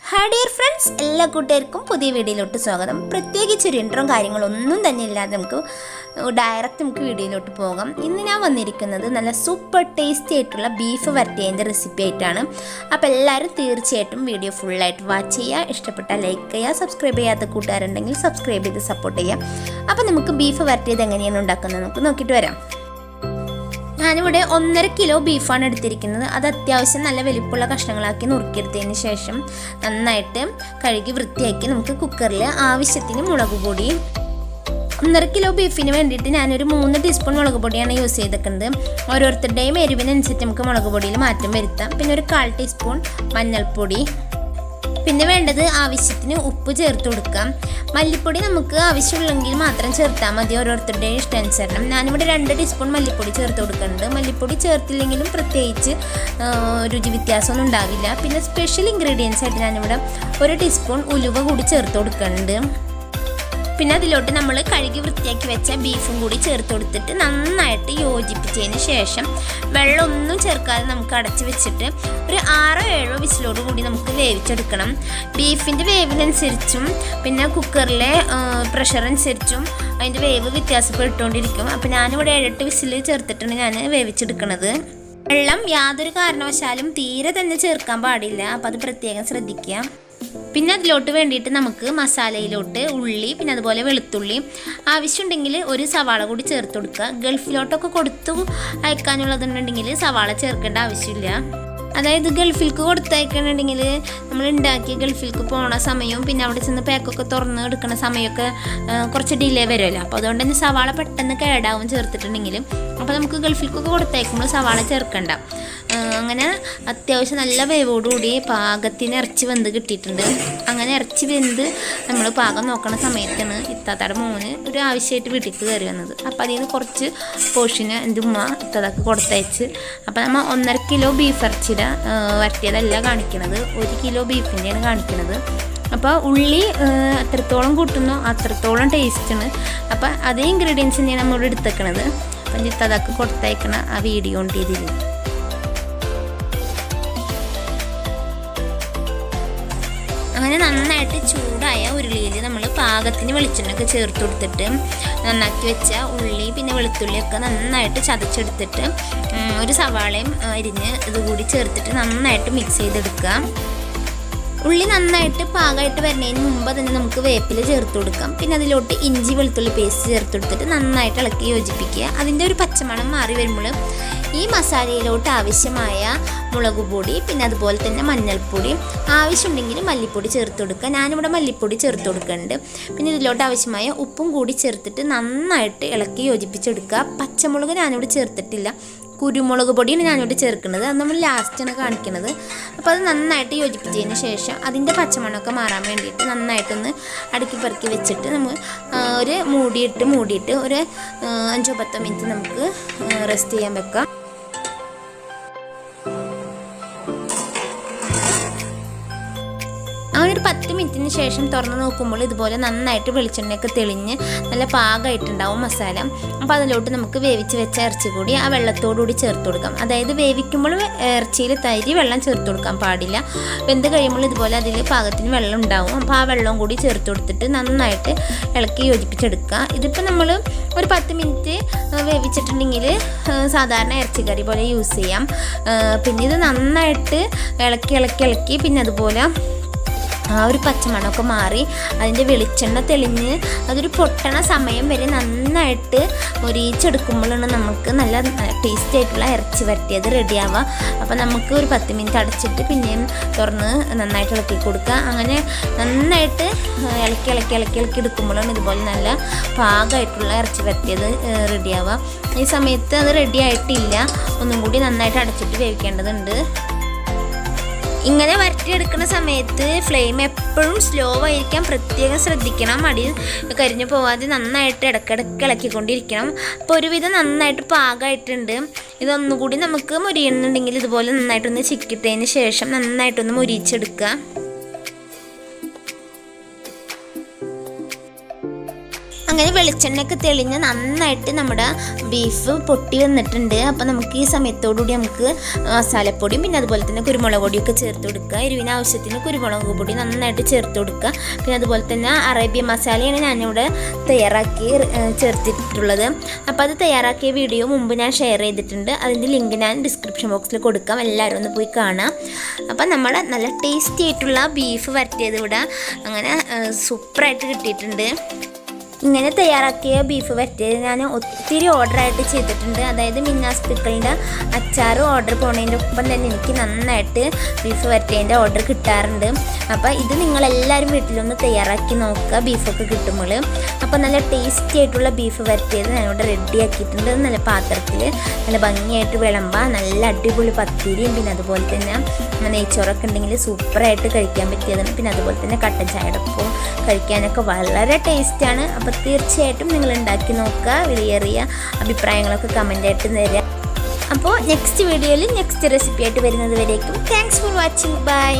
Hi dear friends, എല്ലാ കൂട്ടുകാർക്കും പുതിയ വീഡിയോയിലോട്ട് സ്വാഗതം. പ്രത്യേകിച്ച് ഒരു ഇൻട്രോ കാര്യങ്ങളൊന്നും തന്നെ ഇല്ലാതെ നമുക്ക് വീഡിയോയിലോട്ട് പോകാം. ഇന്ന് ഞാൻ വന്നിരിക്കുന്നത് നല്ല സൂപ്പർ ടേസ്റ്റി ആയിട്ടുള്ള ബീഫ് വരട്ടിയതിൻ്റെ റെസിപ്പി ആയിട്ടാണ്. അപ്പോൾ എല്ലാവരും തീർച്ചയായിട്ടും വീഡിയോ ഫുള്ളായിട്ട് വാച്ച് ചെയ്യുക. ഇഷ്ടപ്പെട്ടാൽ ലൈക്ക് ചെയ്യുക. സബ്സ്ക്രൈബ് ചെയ്യാത്ത കൂട്ടുകാരുണ്ടെങ്കിൽ സബ്സ്ക്രൈബ് ചെയ്ത് സപ്പോർട്ട് ചെയ്യുക. അപ്പോൾ നമുക്ക് ബീഫ് വരട്ടിയത് എങ്ങനെയാണ് ഉണ്ടാക്കുന്നത് നമുക്ക് നോക്കിയിട്ട് വരാം. ഞാനിവിടെ 1.5 കിലോ ബീഫാണ് എടുത്തിരിക്കുന്നത്. അത് അത്യാവശ്യം നല്ല വലിപ്പമുള്ള കഷ്ണങ്ങളാക്കി നുറുക്കിയെടുത്തതിന് ശേഷം നന്നായിട്ട് കഴുകി വൃത്തിയാക്കി നമുക്ക് കുക്കറിൽ ആവശ്യത്തിന് മുളക് പൊടി, 1.5 കിലോ ബീഫിന് വേണ്ടിയിട്ട് ഞാനൊരു 3 ടീസ്പൂൺ മുളക് പൊടിയാണ് യൂസ് ചെയ്തിരിക്കുന്നത്. ഓരോരുത്തരുടെയും എരിവിനനുസരിച്ച് നമുക്ക് മുളക് പൊടിയിൽ മാറ്റം വരുത്താം. പിന്നെ ഒരു 1/4 ടീസ്പൂൺ മഞ്ഞൾപ്പൊടി, പിന്നെ വേണ്ടത് ആവശ്യത്തിന് ഉപ്പ് ചേർത്ത് കൊടുക്കാം. മല്ലിപ്പൊടി നമുക്ക് ആവശ്യമുള്ളെങ്കിൽ മാത്രം ചേർത്താൽ മതി, ഓരോരുത്തരുടെയും ഇഷ്ടാനുസരണം. ഞാനിവിടെ 2 ടീസ്പൂൺ മല്ലിപ്പൊടി ചേർത്ത് കൊടുക്കുന്നുണ്ട്. മല്ലിപ്പൊടി ചേർത്തില്ലെങ്കിലും പ്രത്യേകിച്ച് രുചി വ്യത്യാസമൊന്നും ഉണ്ടാവില്ല. പിന്നെ സ്പെഷ്യൽ ഇൻഗ്രീഡിയൻസ് ആയിട്ട് ഞാനിവിടെ 1 ടീസ്പൂൺ ഉലുവ കൂടി ചേർത്ത് കൊടുക്കുന്നുണ്ട്. പിന്നെ അതിലോട്ട് നമ്മൾ കഴുകി വൃത്തിയാക്കി വെച്ച ബീഫും കൂടി ചേർത്ത് കൊടുത്തിട്ട് നന്നായിട്ട് യോജിപ്പിച്ചതിന് ശേഷം വെള്ളമൊന്നും ചേർക്കാതെ നമുക്ക് അടച്ച് വെച്ചിട്ട് ഒരു 6-7 വിസിലോട് കൂടി നമുക്ക് വേവിച്ചെടുക്കണം. ബീഫിൻ്റെ വേവിനനുസരിച്ചും പിന്നെ കുക്കറിലെ പ്രഷർ അനുസരിച്ചും അതിൻ്റെ വേവ് വ്യത്യാസപ്പെട്ടുകൊണ്ടിരിക്കും. അപ്പോൾ ഞാനിവിടെ 7-8 വിസിൽ ചേർത്തിട്ടാണ് ഞാൻ വേവിച്ചെടുക്കുന്നത്. വെള്ളം യാതൊരു കാരണവശാലും തീരെ തന്നെ ചേർക്കാൻ പാടില്ല. അപ്പോൾ അത് പ്രത്യേകം ശ്രദ്ധിക്കുക. പിന്നെ അതിലോട്ട് വേണ്ടിയിട്ട് നമുക്ക് മസാലയിലോട്ട് ഉള്ളി, പിന്നെ അതുപോലെ വെളുത്തുള്ളി, ആവശ്യമുണ്ടെങ്കിൽ ഒരു സവാള കൂടി ചേർത്ത് കൊടുക്കുക. ഗൾഫിലോട്ടൊക്കെ കൊടുത്തു അയക്കാനുള്ളതുണ്ടെങ്കിൽ സവാള ചേർക്കേണ്ട ആവശ്യമില്ല. അതായത് ഗൾഫിലേക്ക് കൊടുത്തയക്കണമെങ്കിൽ നമ്മൾ ഉണ്ടാക്കി ഗൾഫിലേക്ക് പോണ സമയവും പിന്നെ അവിടെ ചെന്ന് പാക്കൊക്കെ തുറന്ന് എടുക്കുന്ന സമയമൊക്കെ കുറച്ച് ഡിലേ വരുമല്ലോ. അപ്പോൾ അതുകൊണ്ട് തന്നെ സവാള പെട്ടെന്ന് കേടാവും ചേർത്തിട്ടുണ്ടെങ്കിൽ. അപ്പോൾ നമുക്ക് ഗൾഫിലേക്കൊക്കെ കൊടുത്തയക്കുമ്പോൾ സവാള ചേർക്കണ്ട. അങ്ങനെ അത്യാവശ്യം നല്ല വേവോടുകൂടി പാകത്തിന് ഇറച്ചി വെന്ത് കിട്ടിയിട്ടുണ്ട്. അങ്ങനെ ഇറച്ചി വെന്ത് നമ്മൾ പാകം നോക്കുന്ന സമയത്താണ് ഇത്താത്തയുടെ മോന് ഒരു ആവശ്യമായിട്ട് വീട്ടിലേക്ക് കയറി വന്നത്. അപ്പോൾ അതിൽ നിന്ന് കുറച്ച് പോർഷന് എൻ്റെ ഉമ്മ ഇത്താത്താക്ക് കൊടുത്തയച്ച്. അപ്പോൾ നമ്മൾ 1.5 കിലോ ബീഫ് ഇറച്ചിയുടെ വരട്ടിയതല്ല കാണിക്കുന്നത്, 1 കിലോ ബീഫിൻ്റെയാണ് കാണിക്കുന്നത്. അപ്പോൾ ഉള്ളി എത്രത്തോളം കൂട്ടുന്നോ അത്രത്തോളം ടേസ്റ്റാണ്. അപ്പോൾ അതേ ഇൻഗ്രീഡിയൻസ് തന്നെയാണ് നമ്മളിവിടെ എടുത്തേക്കണത്. അപ്പം എൻ്റെ ഇത്താത്താക്ക് കൊടുത്തയക്കണ ആ വീഡിയോ ഉണ്ട് ഇതിൽ. അങ്ങനെ നന്നായിട്ട് ചൂടായ ഉരുളിയിൽ നമ്മൾ പാകത്തിന് വെളിച്ചെണ്ണയൊക്കെ ചേർത്ത് കൊടുത്തിട്ട് നന്നാക്കി വെച്ച ഉള്ളി പിന്നെ വെളുത്തുള്ളിയൊക്കെ നന്നായിട്ട് ചതച്ചെടുത്തിട്ട് ഒരു സവാളയും അരിഞ്ഞ് ഇതുകൂടി ചേർത്തിട്ട് നന്നായിട്ട് മിക്സ് ചെയ്തെടുക്കുക. ഉള്ളി നന്നായിട്ട് പാകമായിട്ട് വരുന്നതിന് മുമ്പ് തന്നെ നമുക്ക് വേപ്പില ചേർത്ത് കൊടുക്കാം. പിന്നെ അതിലോട്ട് ഇഞ്ചി വെളുത്തുള്ളി പേസ്റ്റ് ചേർത്ത് കൊടുത്തിട്ട് നന്നായിട്ട് ഇളക്കി യോജിപ്പിക്കുക. അതിൻ്റെ ഒരു പച്ചമണം മാറി വരുമ്പോൾ ഈ മസാലയിലോട്ട് ആവശ്യമായ മുളക് പൊടി, പിന്നെ അതുപോലെ തന്നെ മഞ്ഞൾപ്പൊടി, ആവശ്യമുണ്ടെങ്കിൽ മല്ലിപ്പൊടി ചേർത്ത് കൊടുക്കുക. ഞാനിവിടെ മല്ലിപ്പൊടി ചേർത്ത് കൊടുക്കുന്നുണ്ട്. പിന്നെ ഇതിലോട്ട് ആവശ്യമായ ഉപ്പും കൂടി ചേർത്തിട്ട് നന്നായിട്ട് ഇളക്കി യോജിപ്പിച്ചെടുക്കുക. പച്ചമുളക് ഞാനിവിടെ ചേർത്തിട്ടില്ല, കുരുമുളക് പൊടിയാണ് ഞാനിവിടെ ചേർക്കുന്നത്. അത് നമ്മൾ ലാസ്റ്റാണ് കാണിക്കുന്നത്. അപ്പോൾ അത് നന്നായിട്ട് യോജിപ്പിച്ചതിന് ശേഷം അതിൻ്റെ പച്ചമണമൊക്കെ മാറാൻ വേണ്ടിയിട്ട് നന്നായിട്ടൊന്ന് അടുക്കി പെറുക്കി വെച്ചിട്ട് നമ്മൾ ഒരു മൂടിയിട്ട് ഒരു 5-10 മിനിറ്റ് നമുക്ക് റെസ്റ്റ് ചെയ്യാൻ വെക്കാം. അങ്ങനെ ഒരു 10 മിനിറ്റിന് ശേഷം തുറന്ന് നോക്കുമ്പോൾ ഇതുപോലെ നന്നായിട്ട് വെളിച്ചെണ്ണയൊക്കെ തെളിഞ്ഞ് നല്ല പാകമായിട്ടുണ്ടാവും മസാല. അപ്പോൾ അതിലോട്ട് നമുക്ക് വേവിച്ച് വെച്ച ഇറച്ചി കൂടി ആ വെള്ളത്തോടുകൂടി ചേർത്ത് കൊടുക്കാം. അതായത് വേവിക്കുമ്പോൾ ഇറച്ചിയിൽ തരി വെള്ളം ചേർത്ത് കൊടുക്കാൻ പാടില്ല. വെന്ത് കഴിയുമ്പോൾ ഇതുപോലെ അതിൽ പാകത്തിന് വെള്ളം ഉണ്ടാവും. അപ്പോൾ ആ വെള്ളം കൂടി ചേർത്ത് കൊടുത്തിട്ട് നന്നായിട്ട് ഇളക്കി യോജിപ്പിച്ചെടുക്കുക. ഇതിപ്പോൾ നമ്മൾ ഒരു 10 മിനിറ്റ് വേവിച്ചിട്ടുണ്ടെങ്കിൽ സാധാരണ ഇറച്ചിക്കറി പോലെ യൂസ് ചെയ്യാം. പിന്നെ ഇത് നന്നായിട്ട് ഇളക്കി പിന്നെ അതുപോലെ ആ ഒരു പച്ചമണമൊക്കെ മാറി അതിൻ്റെ വെളിച്ചെണ്ണ തെളിഞ്ഞ് അതൊരു പൊട്ടണ സമയം വരെ നന്നായിട്ട് മൊരിയിച്ചെടുക്കുമ്പോഴാണ് നമുക്ക് നല്ല ടേസ്റ്റി ആയിട്ടുള്ള ഇറച്ചി വരട്ടിയത് റെഡിയാവുക. അപ്പോൾ നമുക്ക് ഒരു 10 മിനിറ്റ് അടച്ചിട്ട് പിന്നെയും തുറന്ന് നന്നായിട്ട് ഇളക്കി കൊടുക്കുക. അങ്ങനെ നന്നായിട്ട് ഇളക്കി എടുക്കുമ്പോഴാണ് ഇതുപോലെ നല്ല പാകമായിട്ടുള്ള ഇറച്ചി വരട്ടിയത് റെഡിയാവുക. ഈ സമയത്ത് അത് റെഡി ആയിട്ടില്ല, ഒന്നും കൂടി നന്നായിട്ട് അടച്ചിട്ട് വേവിക്കേണ്ടതുണ്ട്. ഇങ്ങനെ വരട്ടിയെടുക്കുന്ന സമയത്ത് ഫ്ലെയിം എപ്പോഴും സ്ലോ ആയിരിക്കാൻ പ്രത്യേകം ശ്രദ്ധിക്കണം. അടി കരിഞ്ഞു പോവാതെ നന്നായിട്ട് ഇടയ്ക്കിടയ്ക്ക് ഇളക്കിക്കൊണ്ടിരിക്കണം. അപ്പോൾ ഒരുവിധം നന്നായിട്ട് പാകമായിട്ടുണ്ട്. ഇതൊന്നുകൂടി നമുക്ക് മൊരിയുന്നുണ്ടെങ്കിൽ ഇതുപോലെ നന്നായിട്ടൊന്ന് ചിക്കിട്ടതിന് ശേഷം നന്നായിട്ടൊന്ന് മൊരിച്ചെടുക്കുക. അങ്ങനെ വെളിച്ചെണ്ണയൊക്കെ തെളിഞ്ഞ് നന്നായിട്ട് നമ്മുടെ ബീഫ് പൊട്ടി വന്നിട്ടുണ്ട്. അപ്പോൾ നമുക്ക് ഈ സമയത്തോടുകൂടി നമുക്ക് മസാലപ്പൊടിയും പിന്നെ അതുപോലെ തന്നെ കുരുമുളക് പൊടിയൊക്കെ ചേർത്ത് കൊടുക്കുക. എരിവിന് ആവശ്യത്തിന് കുരുമുളക് പൊടി നന്നായിട്ട് ചേർത്ത് കൊടുക്കുക. പിന്നെ അതുപോലെ തന്നെ അറേബ്യൻ മസാലയാണ് ഞാനിവിടെ തയ്യാറാക്കി ചേർത്തിട്ടുള്ളത്. അപ്പോൾ അത് തയ്യാറാക്കിയ വീഡിയോ മുമ്പ് ഞാൻ ഷെയർ ചെയ്തിട്ടുണ്ട്. അതിൻ്റെ ലിങ്ക് ഞാൻ ഡിസ്ക്രിപ്ഷൻ ബോക്സിൽ കൊടുക്കാം, എല്ലാവരും ഒന്ന് പോയി കാണാം. അപ്പം നമ്മുടെ നല്ല ടേസ്റ്റി ആയിട്ടുള്ള ബീഫ് വരട്ടിയത് ഇവിടെ അങ്ങനെ സൂപ്പറായിട്ട് കിട്ടിയിട്ടുണ്ട്. ഇങ്ങനെ തയ്യാറാക്കിയ ബീഫ് വരട്ടിയത് ഞാൻ ഒത്തിരി ഓർഡറായിട്ട് ചെയ്തിട്ടുണ്ട്. അതായത് മിന്നാസ് പിക്കിളിൻ്റെ അച്ചാർ ഓർഡർ പോണതിൻ്റെ ഒപ്പം തന്നെ എനിക്ക് നന്നായിട്ട് ബീഫ് വരട്ടിയതിൻ്റെ ഓർഡർ കിട്ടാറുണ്ട്. അപ്പോൾ ഇത് നിങ്ങളെല്ലാവരും വീട്ടിലൊന്ന് തയ്യാറാക്കി നോക്കുക ബീഫൊക്കെ കിട്ടുമ്പോൾ. അപ്പോൾ നല്ല ടേസ്റ്റി ആയിട്ടുള്ള ബീഫ് വരട്ടിയത് ഞാനിവിടെ റെഡി ആക്കിയിട്ടുണ്ട്. നല്ല പാത്രത്തിൽ നല്ല ഭംഗിയായിട്ട് വിളമ്പാം. നല്ല അടിപൊളി പത്തിരിയും പിന്നെ അതുപോലെ തന്നെ നെയ്ച്ചോറൊക്കെ ഉണ്ടെങ്കിൽ സൂപ്പറായിട്ട് കഴിക്കാൻ പറ്റിയതാണ്. പിന്നെ അതുപോലെ തന്നെ കട്ടൻ ചായയുടെ ഒപ്പം കഴിക്കാനൊക്കെ വളരെ ടേസ്റ്റാണ്. അപ്പോൾ തീർച്ചയായിട്ടും നിങ്ങൾ ഉണ്ടാക്കി നോക്കുക. വിലയേറിയ അഭിപ്രായങ്ങളൊക്കെ കമൻ്റായിട്ട് തരിക. അപ്പോൾ നെക്സ്റ്റ് വീഡിയോയിൽ നെക്സ്റ്റ് റെസിപ്പി ആയിട്ട് വരുന്നത് വരേക്കും താങ്ക്സ് ഫോർ വാച്ചിങ്. ബൈ.